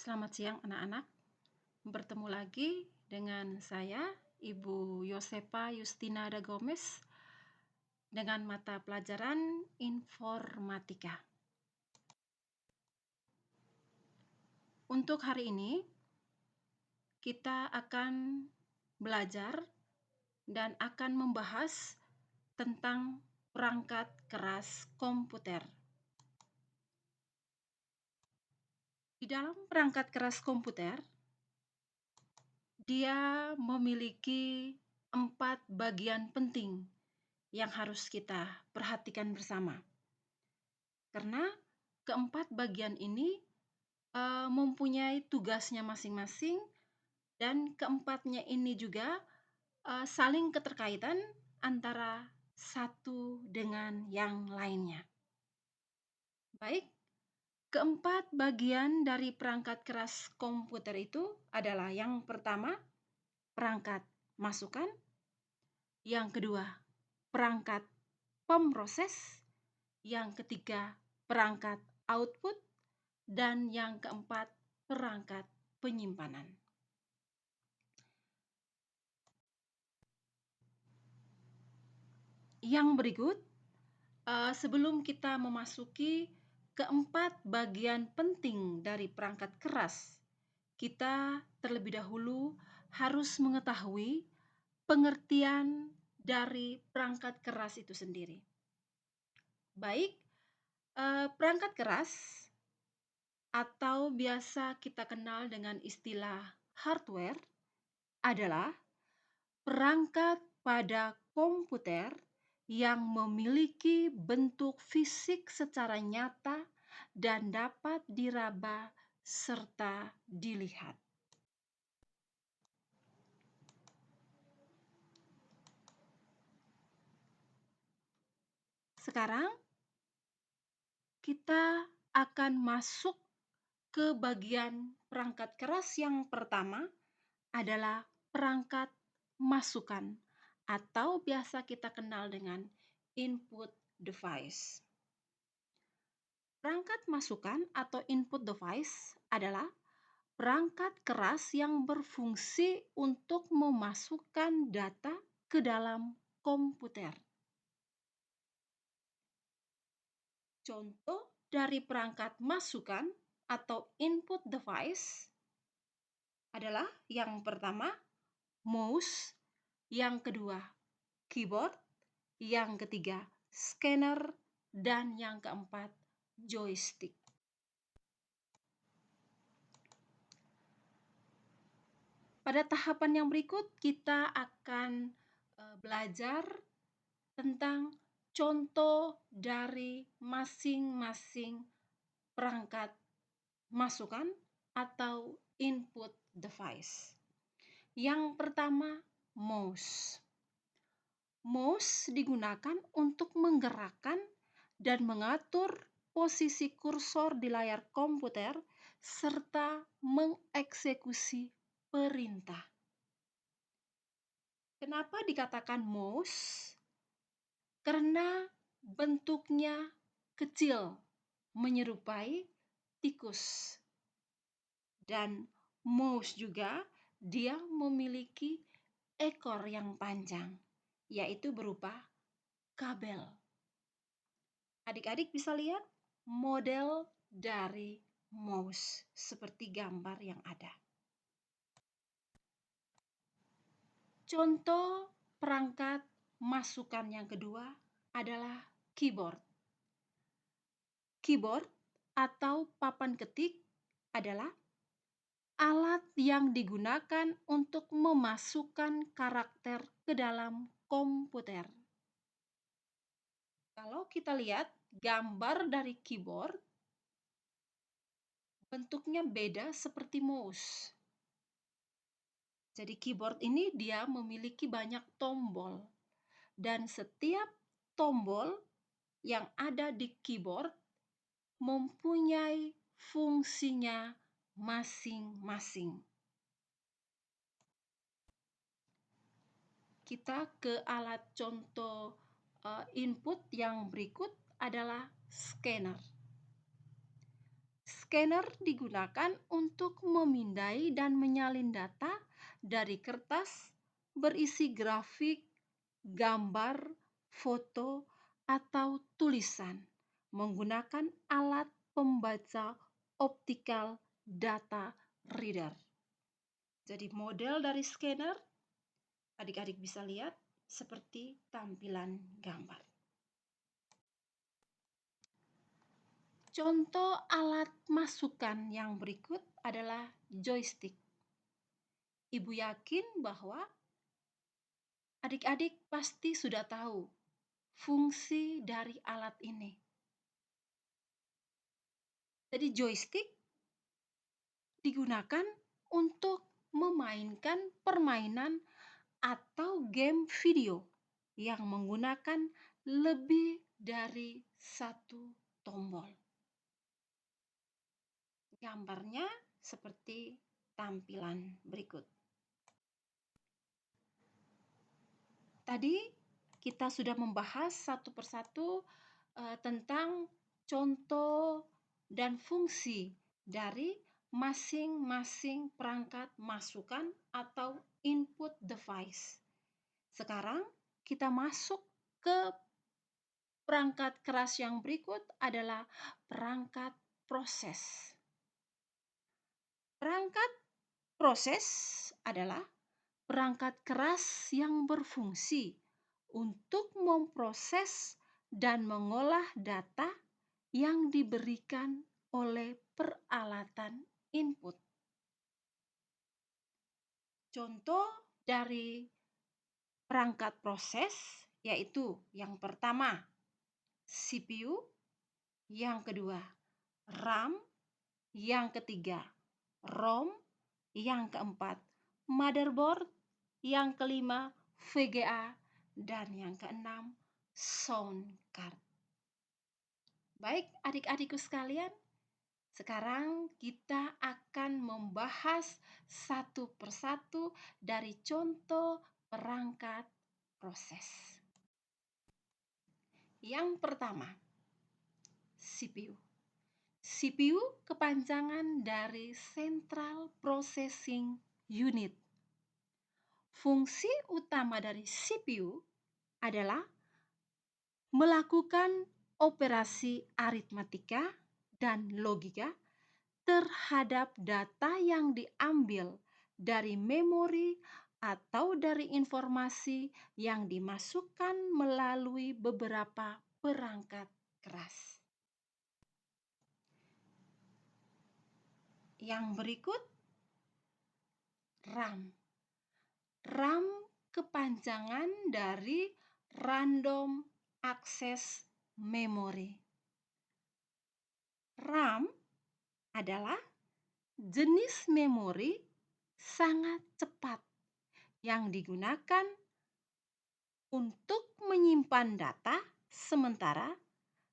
Selamat siang anak-anak, bertemu lagi dengan saya, Ibu Yosepa Justina da Gomez, dengan mata pelajaran Informatika. Untuk hari ini, kita akan belajar dan akan membahas tentang perangkat keras komputer. Di dalam perangkat keras komputer, dia memiliki 4 bagian penting yang harus kita perhatikan bersama. Karena keempat bagian ini mempunyai tugasnya masing-masing dan keempatnya ini juga saling keterkaitan antara satu dengan yang lainnya. Baik, keempat bagian dari perangkat keras komputer itu adalah yang pertama, perangkat masukan, yang kedua, perangkat pemroses, yang ketiga, perangkat output, dan yang keempat, perangkat penyimpanan. Yang berikut, sebelum kita memasuki keempat bagian penting dari perangkat keras, kita terlebih dahulu harus mengetahui pengertian dari perangkat keras itu sendiri. Baik, perangkat keras atau biasa kita kenal dengan istilah hardware adalah perangkat pada komputer yang memiliki bentuk fisik secara nyata dan dapat diraba serta dilihat. Sekarang kita akan masuk ke bagian perangkat keras yang pertama adalah perangkat masukan atau biasa kita kenal dengan input device. Perangkat masukan atau input device adalah perangkat keras yang berfungsi untuk memasukkan data ke dalam komputer. Contoh dari perangkat masukan atau input device adalah yang pertama, mouse, yang kedua, keyboard, yang ketiga, scanner, dan yang keempat, joystick. Pada tahapan yang berikut, kita akan belajar tentang contoh dari masing-masing perangkat masukan atau input device. Yang pertama, mouse. Mouse digunakan untuk menggerakkan dan mengatur posisi kursor di layar komputer serta mengeksekusi perintah. Kenapa dikatakan mouse? Karena bentuknya kecil, menyerupai tikus. Dan mouse juga dia memiliki ekor yang panjang, yaitu berupa kabel. Adik-adik bisa lihat model dari mouse seperti gambar yang ada. Contoh perangkat masukan yang kedua adalah keyboard. Keyboard atau papan ketik adalah alat yang digunakan untuk memasukkan karakter ke dalam komputer. Kalau kita lihat gambar dari keyboard, bentuknya beda seperti mouse. Jadi keyboard ini dia memiliki banyak tombol. Dan setiap tombol yang ada di keyboard mempunyai fungsinya masing-masing. Kita ke alat contoh input yang berikut adalah scanner. Scanner digunakan untuk memindai dan menyalin data dari kertas berisi grafik, gambar, foto, atau tulisan menggunakan alat pembaca optical data reader. Jadi model dari scanner adik-adik bisa lihat seperti tampilan gambar. Contoh alat masukan yang berikut adalah joystick. Ibu yakin bahwa adik-adik pasti sudah tahu fungsi dari alat ini. Jadi joystick digunakan untuk memainkan permainan atau game video yang menggunakan lebih dari satu tombol. Gambarnya seperti tampilan berikut. Tadi kita sudah membahas satu persatu tentang contoh dan fungsi dari masing-masing perangkat masukan atau input device. Sekarang kita masuk ke perangkat keras yang berikut adalah perangkat proses. Perangkat proses adalah perangkat keras yang berfungsi untuk memproses dan mengolah data yang diberikan oleh peralatan input. Contoh dari perangkat proses yaitu yang pertama CPU, yang kedua RAM, yang ketiga ROM, yang keempat motherboard, yang kelima VGA, dan yang keenam sound card. Baik adik-adikku sekalian, sekarang kita akan membahas satu persatu dari contoh perangkat proses. Yang pertama, CPU. CPU kepanjangan dari Central Processing Unit. Fungsi utama dari CPU adalah melakukan operasi aritmatika dan logika terhadap data yang diambil dari memori atau dari informasi yang dimasukkan melalui beberapa perangkat keras. Yang berikut, RAM. RAM kepanjangan dari Random Access Memory. RAM adalah jenis memori sangat cepat yang digunakan untuk menyimpan data sementara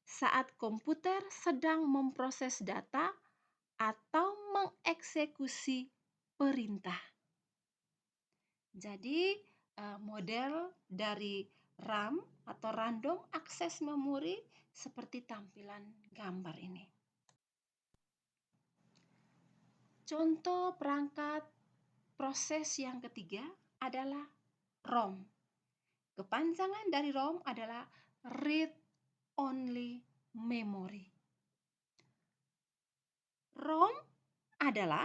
saat komputer sedang memproses data atau mengeksekusi perintah. Jadi, model dari RAM atau Random Access Memory seperti tampilan gambar ini. Contoh perangkat proses yang ketiga adalah ROM. Kepanjangan dari ROM adalah Read Only Memory. ROM adalah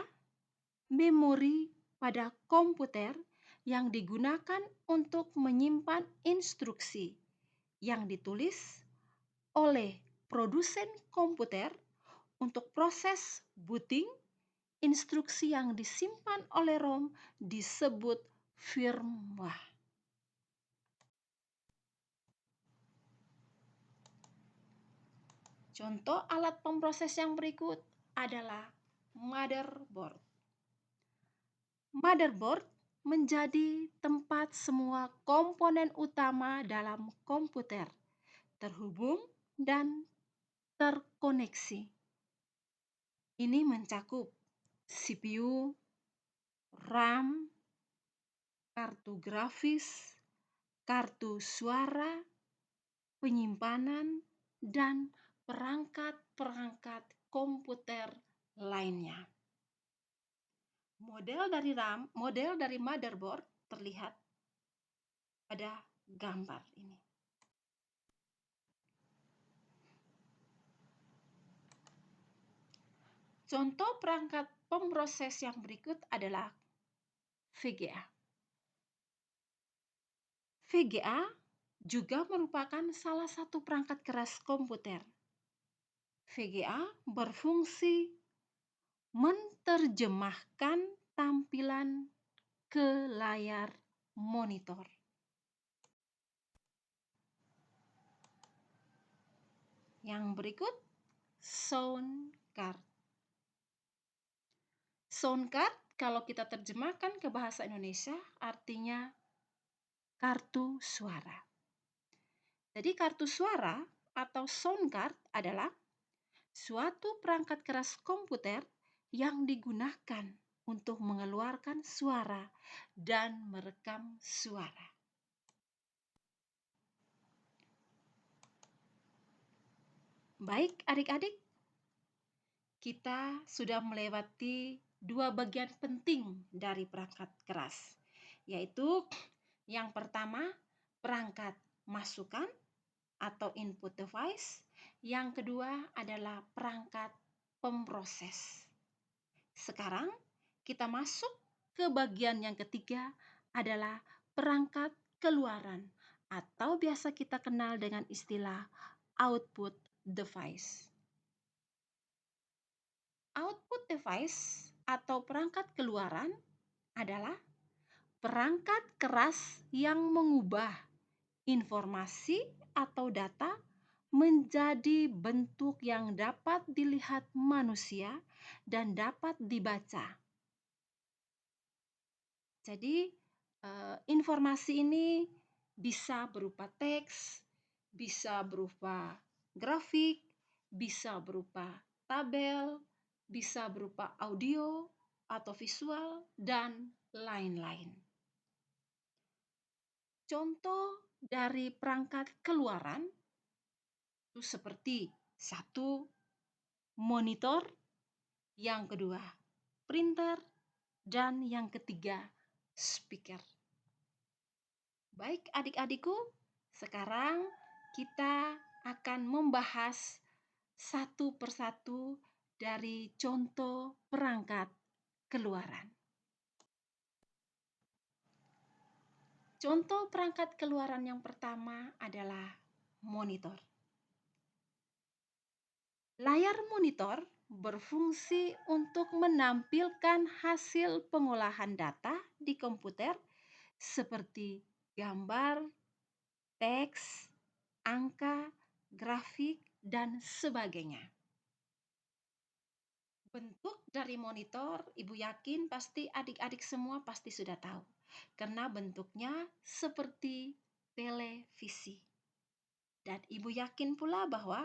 memori pada komputer yang digunakan untuk menyimpan instruksi yang ditulis oleh produsen komputer untuk proses booting. Instruksi yang disimpan oleh ROM disebut firmware. Contoh alat pemproses yang berikut adalah motherboard. Motherboard menjadi tempat semua komponen utama dalam komputer terhubung dan terkoneksi. Ini mencakup CPU, RAM, kartu grafis, kartu suara, penyimpanan, dan perangkat-perangkat komputer lainnya. Model dari RAM, model dari motherboard terlihat pada gambar ini. Contoh perangkat pemroses yang berikut adalah VGA. VGA juga merupakan salah satu perangkat keras komputer. VGA berfungsi menerjemahkan tampilan ke layar monitor. Yang berikut, sound card. Sound card kalau kita terjemahkan ke bahasa Indonesia artinya kartu suara. Jadi kartu suara atau sound card adalah suatu perangkat keras komputer yang digunakan untuk mengeluarkan suara dan merekam suara. Baik adik-adik, kita sudah melewati dua bagian penting dari perangkat keras, yaitu yang pertama perangkat masukan atau input device, yang kedua adalah perangkat pemroses. Sekarang kita masuk ke bagian yang ketiga adalah perangkat keluaran atau biasa kita kenal dengan istilah output device. Output device atau perangkat keluaran adalah perangkat keras yang mengubah informasi atau data menjadi bentuk yang dapat dilihat manusia dan dapat dibaca. Jadi, informasi ini bisa berupa teks, bisa berupa grafik, bisa berupa tabel, bisa berupa audio atau visual, dan lain-lain. Contoh dari perangkat keluaran itu seperti satu, monitor, yang kedua, printer, dan yang ketiga, speaker. Baik adik-adikku, sekarang kita akan membahas satu persatu dari contoh perangkat keluaran. Contoh perangkat keluaran yang pertama adalah monitor. Layar monitor berfungsi untuk menampilkan hasil pengolahan data di komputer seperti gambar, teks, angka, grafik, dan sebagainya. Bentuk dari monitor, Ibu yakin pasti adik-adik semua pasti sudah tahu. Karena bentuknya seperti televisi. Dan Ibu yakin pula bahwa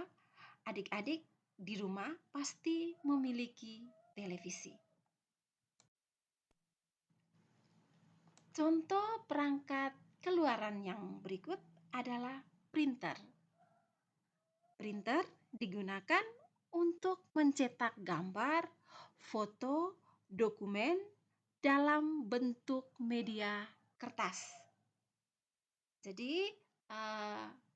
adik-adik di rumah pasti memiliki televisi. Contoh perangkat keluaran yang berikut adalah printer. Printer digunakan untuk mencetak gambar, foto, dokumen dalam bentuk media kertas. Jadi,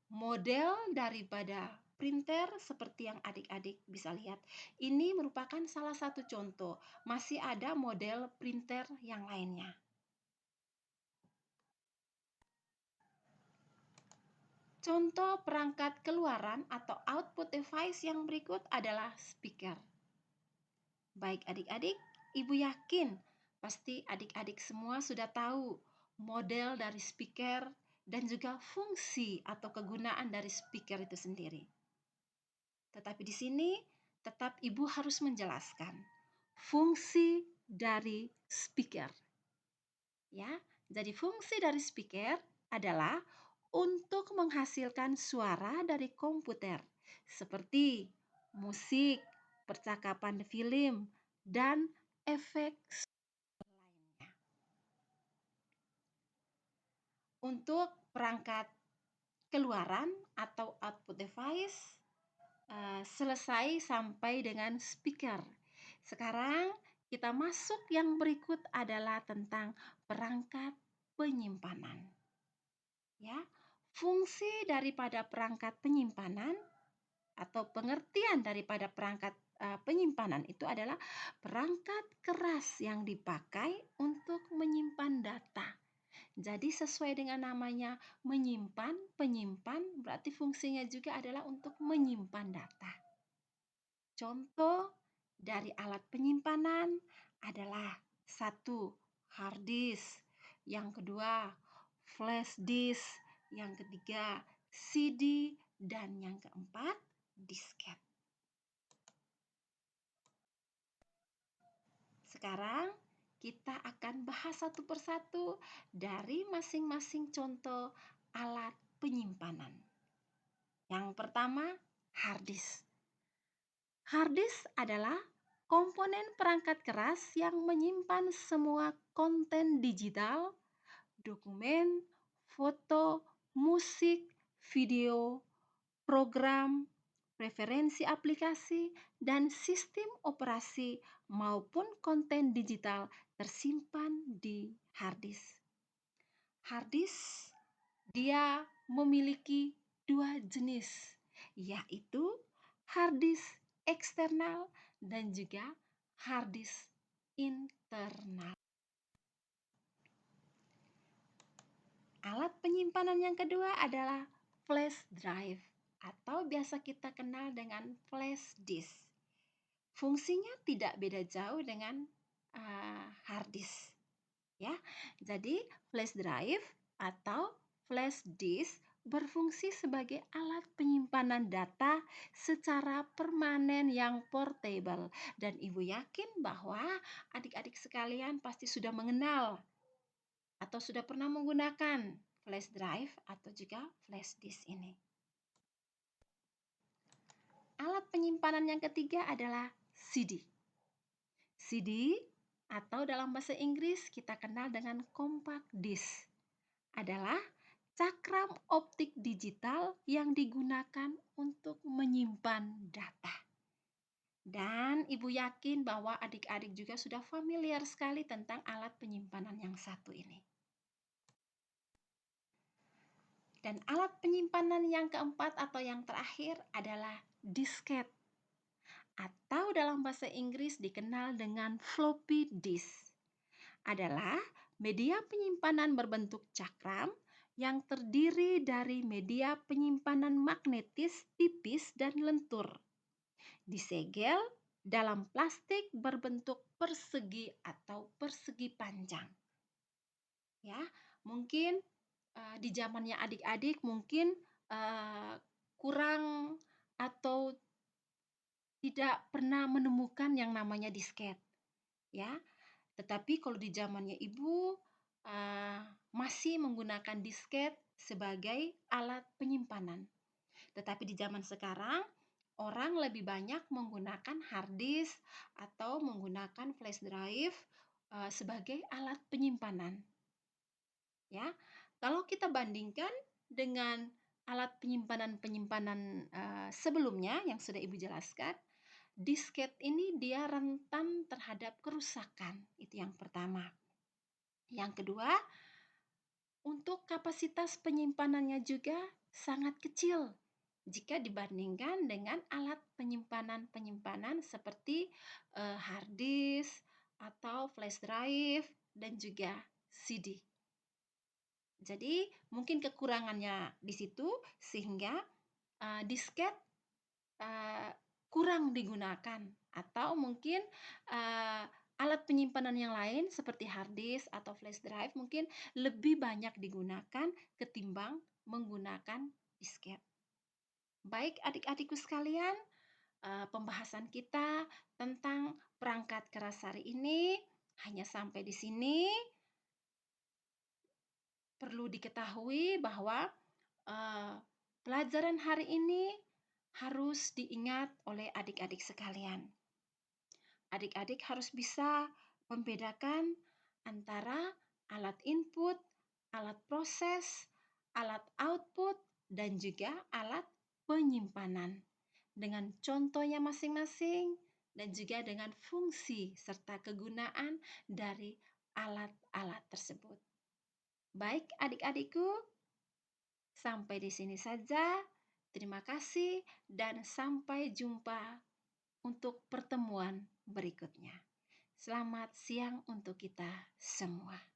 model daripada printer seperti yang adik-adik bisa lihat, ini merupakan salah satu contoh. Masih ada model printer yang lainnya. Contoh perangkat keluaran atau output device yang berikut adalah speaker. Baik adik-adik, Ibu yakin pasti adik-adik semua sudah tahu model dari speaker dan juga fungsi atau kegunaan dari speaker itu sendiri. Tetapi di sini tetap Ibu harus menjelaskan fungsi dari speaker. Ya, jadi fungsi dari speaker adalah untuk menghasilkan suara dari komputer seperti musik, percakapan film, dan efek lainnya. Untuk perangkat keluaran atau output device selesai sampai dengan speaker. Sekarang kita masuk yang berikut adalah tentang perangkat penyimpanan. Ya, fungsi daripada perangkat penyimpanan atau pengertian daripada perangkat penyimpanan itu adalah perangkat keras yang dipakai untuk menyimpan data. Jadi sesuai dengan namanya menyimpan, penyimpan berarti fungsinya juga adalah untuk menyimpan data. Contoh dari alat penyimpanan adalah satu, hard disk, yang kedua, flash disk, yang ketiga, CD, dan yang keempat, disket. Sekarang kita akan bahas satu persatu dari masing-masing contoh alat penyimpanan. Yang pertama, hard disk. Hard disk adalah komponen perangkat keras yang menyimpan semua konten digital, dokumen, foto, musik, video, program, preferensi aplikasi, dan sistem operasi maupun konten digital tersimpan di hard disk. Hard disk dia memiliki dua jenis, yaitu hard disk eksternal dan juga hard disk internal. Alat penyimpanan yang kedua adalah flash drive atau biasa kita kenal dengan flash disk. Fungsinya tidak beda jauh dengan hard disk. Ya, jadi flash drive atau flash disk berfungsi sebagai alat penyimpanan data secara permanen yang portable. Dan Ibu yakin bahwa adik-adik sekalian pasti sudah mengenal atau sudah pernah menggunakan flash drive atau juga flash disk ini. Alat penyimpanan yang ketiga adalah CD. CD atau dalam bahasa Inggris kita kenal dengan compact disc adalah cakram optik digital yang digunakan untuk menyimpan data. Dan Ibu yakin bahwa adik-adik juga sudah familiar sekali tentang alat penyimpanan yang satu ini. Dan alat penyimpanan yang keempat atau yang terakhir adalah disket atau dalam bahasa Inggris dikenal dengan floppy disk. Adalah media penyimpanan berbentuk cakram yang terdiri dari media penyimpanan magnetis tipis dan lentur. Disegel dalam plastik berbentuk persegi atau persegi panjang. Ya, mungkin di zamannya adik-adik mungkin kurang atau tidak pernah menemukan yang namanya disket, ya. Tetapi kalau di zamannya Ibu masih menggunakan disket sebagai alat penyimpanan. Tetapi di zaman sekarang orang lebih banyak menggunakan hard disk atau menggunakan flash drive sebagai alat penyimpanan. Ya, kalau kita bandingkan dengan alat penyimpanan sebelumnya yang sudah Ibu jelaskan, disket ini dia rentan terhadap kerusakan. Itu yang pertama. Yang kedua, untuk kapasitas penyimpanannya juga sangat kecil jika dibandingkan dengan alat penyimpanan seperti hard disk atau flash drive dan juga CD. Jadi mungkin kekurangannya di situ sehingga disket kurang digunakan atau mungkin alat penyimpanan yang lain seperti hard disk atau flash drive mungkin lebih banyak digunakan ketimbang menggunakan disket. Baik adik-adikku sekalian, pembahasan kita tentang perangkat keras hari ini hanya sampai di sini. Perlu diketahui bahwa pelajaran hari ini harus diingat oleh adik-adik sekalian. Adik-adik harus bisa membedakan antara alat input, alat proses, alat output, dan juga alat penyimpanan. Dengan contohnya masing-masing, dan juga dengan fungsi serta kegunaan dari alat-alat tersebut. Baik adik-adikku, sampai di sini saja. Terima kasih dan sampai jumpa untuk pertemuan berikutnya. Selamat siang untuk kita semua.